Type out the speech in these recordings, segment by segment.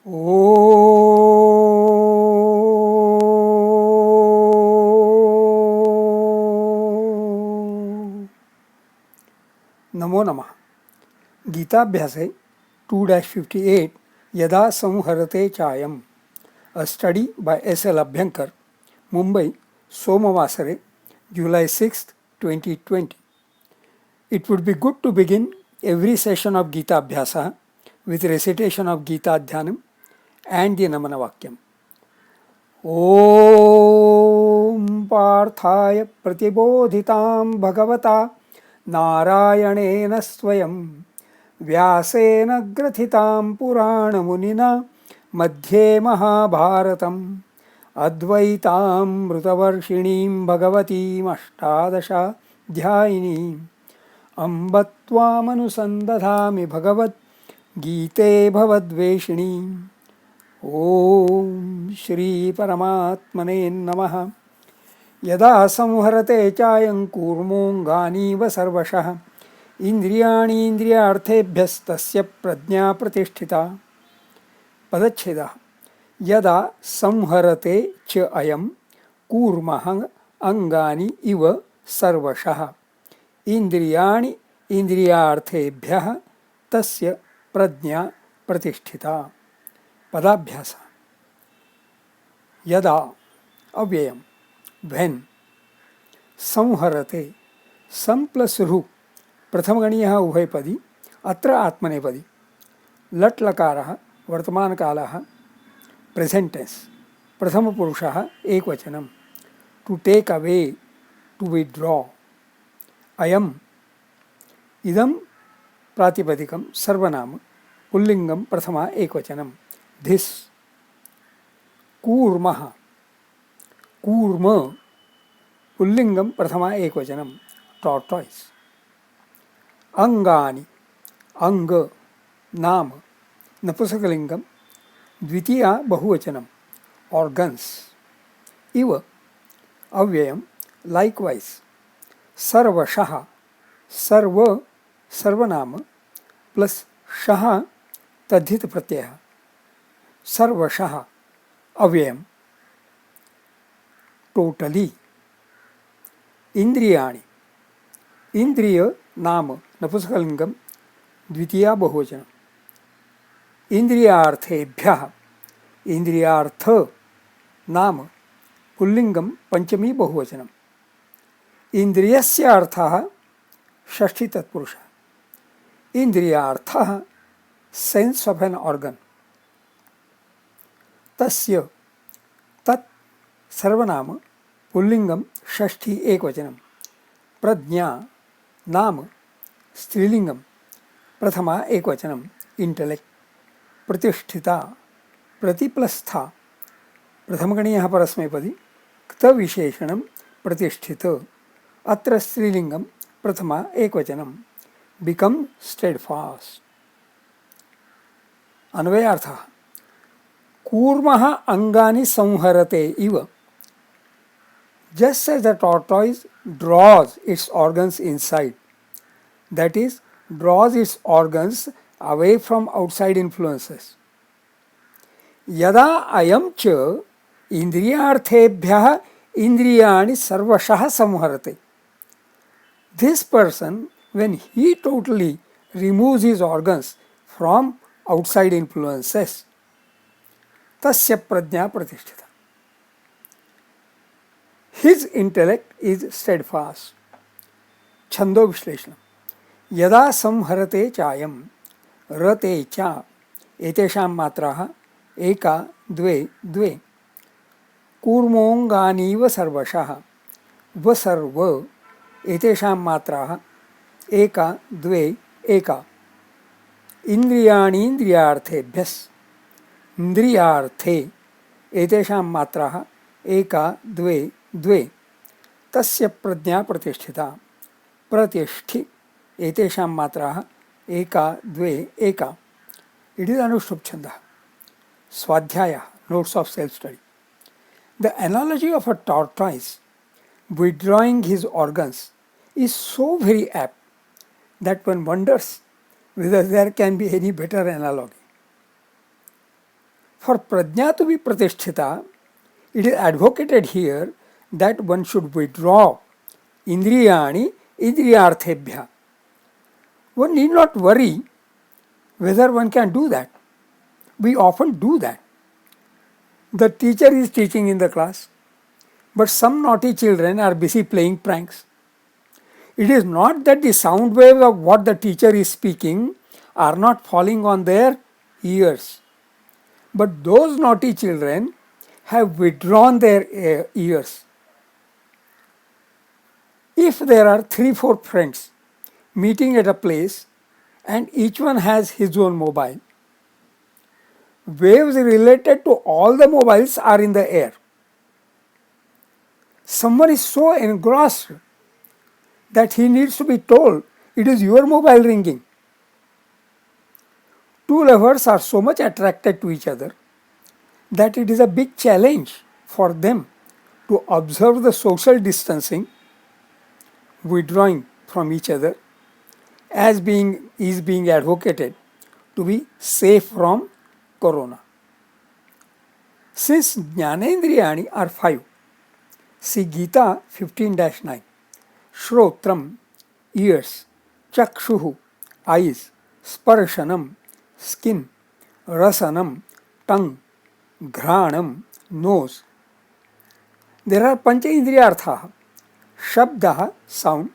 नमो नमः। गीताभ्यासे 2-58 यदा संहरते chime, a study by S.L. Abhyankar, Mumbai, Somavasare, July 6, 2020. It would be good to begin every session of Gita Abhyasa with recitation of Gita Dhyanam and the Namana Vakyam. Om Parthaya Pratibodhitam Bhagavata Narayanena Swayam Vyasena Grathitam Purana Munina Madhye Mahabharatam Advaitam Mrutavarshinim Bhagavatim Ashtadasha Dhyayinim Ambatvamanusandathami Bhagavad Gite Bhavadveshinim. ओम श्री परमात्मने नमः। यदा संहरते चायं कूर्मोऽङ्गानीव सर्वशः इन्द्रियाणीन्द्रियार्थेभ्यस्तस्य प्रज्ञा प्रतिष्ठिता। पदच्छेदः। यदा संहरते च अयं कूर्मः अङ्गानि इव सर्वशः इन्द्रियाणि इन्द्रियार्थेभ्यः तस्य प्रज्ञा प्रतिष्ठिता। पदाभ्यास। यदा अव्ययम व्हेन, संहरते सम प्लस रु प्रथमगणीयः उभयपदी अत्र आत्मनेपदी लट् लकारः वर्तमानकालः प्रेजेंट टेंस प्रथमपुरुषः एकवचनं to take away to withdraw अयम इदं प्रातिपदिकं सर्वनाम पुल्लिंगं प्रथमा एकवचनं this कूर्मः कूर्म पुल्लिंगं प्रथमा एकवचनं tortoise अंगानि अंग नाम नपुंसकलिंगं द्वितीया बहुवचनं organs इव अव्ययं likewise सर्वशः सर्व सर्वनाम प्लस शः तद्धित प्रत्ययः सर्वशः अव्ययम् टोटली इंद्रियाणि इंद्रिय नाम नपुंसकलिंगं द्वितीया बहुवचनम् इंद्रियार्थेभ्यः इंद्रियार्थ नाम पुल्लिंगं पंचमी बहुवचनम् इंद्रियस्य अर्थः षष्ठी तत्पुरुषः इंद्रियार्थः सेंस ऑफ एन ऑर्गन तस्य तत् सर्वनाम पुल्लिंगं षष्ठी एकवचनं प्रज्ञा नाम स्त्रीलिंगं प्रथमा एकवचनं इंटेलेक्ट प्रतिष्ठिता प्रतिप्लस्था प्रथमगणीयः परस्मैपदी क्तविशेषणं प्रतिष्ठित अत्र स्त्रीलिंगं प्रथमा एकवचनं बिकम स्टेडफास्ट। अन्वयार्थः कूर्मः अंगानि संहरते इव just as the tortoise draws its organs inside, that is draws its organs away from outside influences, यदा अयं च इंद्रियार्थेभ्यः इंद्रियाणि सर्वशः संहरते, this person when he totally removes his organs from outside influences तस्य प्रज्ञा प्रतिष्ठिता। His intellect is steadfast. छंदो विश्लेषण। यदा संहरते चायं रते चा एतेषां मात्राः एका द्वे द्वे कूर्मोऽङ्गानीव सर्वशः वसर्व एतेषां मात्राः एका द्वे एका इन्द्रियाणीन्द्रियार्थेभ्यः इंद्रियार्थे एतेषां मात्राः एका द्वे द्वे तस्य प्रज्ञा प्रतिष्ठिता प्रतिष्ठि एतेषां मात्राः एका द्वे एका। इट इज अनुष्टुप् छन्दः। स्वाध्यायः notes of self study. The analogy of a tortoise withdrawing his organs is so very apt that one wonders whether there can be any better analogy. For prajna to be pratisthita, it is advocated here that one should withdraw indriyani indriyarthebhya. One need not worry whether one can do that. We often do that. The teacher is teaching in the class, but some naughty children are busy playing pranks. It is not that the sound waves of what the teacher is speaking are not falling on their ears, but those naughty children have withdrawn their ears. If there are 3-4 friends meeting at a place and each one has his own mobile, waves related to all the mobiles are in the air. Someone is so engrossed that he needs to be told, it is your mobile ringing. Two lovers are so much attracted to each other that it is a big challenge for them to observe the social distancing, withdrawing from each other, as is being advocated to be safe from corona. Since Jnanendriyani are 5, see Gita 15-9, Shrotram, ears, Chakshuhu, eyes, Sparshanam, skin, Rasanam, tongue, Ghranam, nose. There are Pancha Indriyarthaha, Shabdaha, sound,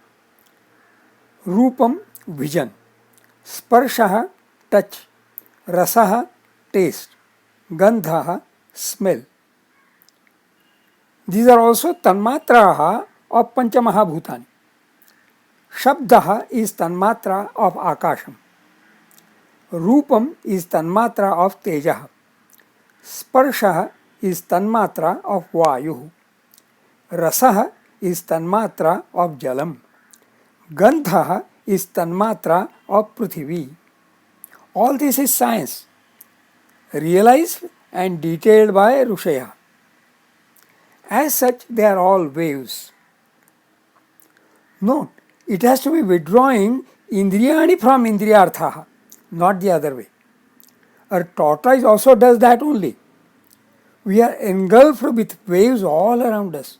Rupam, vision, Sparshaha, touch, Rasaha, taste, Gandhaha, smell. These are also Tanmatraha of Panchamahabhutani. Shabdaha is Tanmatra of Akasham. Rupam is Tanmatra of Tejaha. Sparshaha is Tanmatra of Vayuhu. Rasaha is Tanmatra of Jalam. Gandhaha is Tanmatra of Prithvi. All this is science, realized and detailed by Rushaya. As such, they are all waves. Note, it has to be withdrawing indriyani from indriyarthaha, not the other way. A tortoise also does that only. We are engulfed with waves all around us.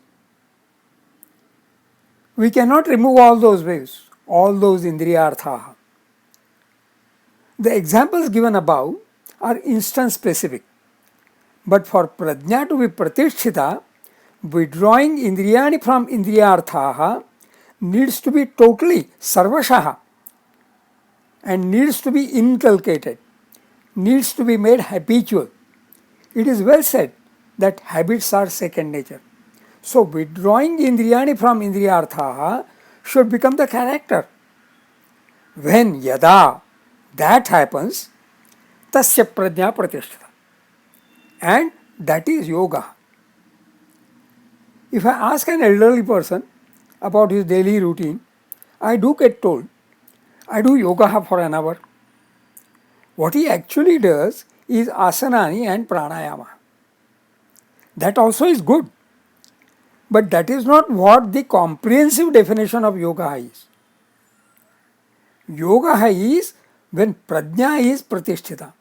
We cannot remove all those waves, all those indriyarthaha. The examples given above are instance specific. But for prajna to be pratisthita, withdrawing indriyani from indriyarthaha needs to be totally sarvashaha and needs to be inculcated, needs to be made habitual. It is well said that habits are second nature. So withdrawing indriyani from indriyarthaha should become the character. When yada that happens, tasya prajna pratisthita. And that is yoga. If I ask an elderly person about his daily routine, I do get told, I do yoga for an hour. What he actually does is asanani and pranayama. That also is good. But that is not what the comprehensive definition of yoga is. Yoga is when prajna is pratisthita.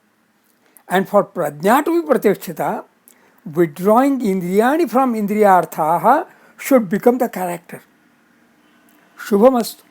And for prajna to be pratisthita, withdrawing indriyani from indriyarthaha should become the character. Shubhamastu.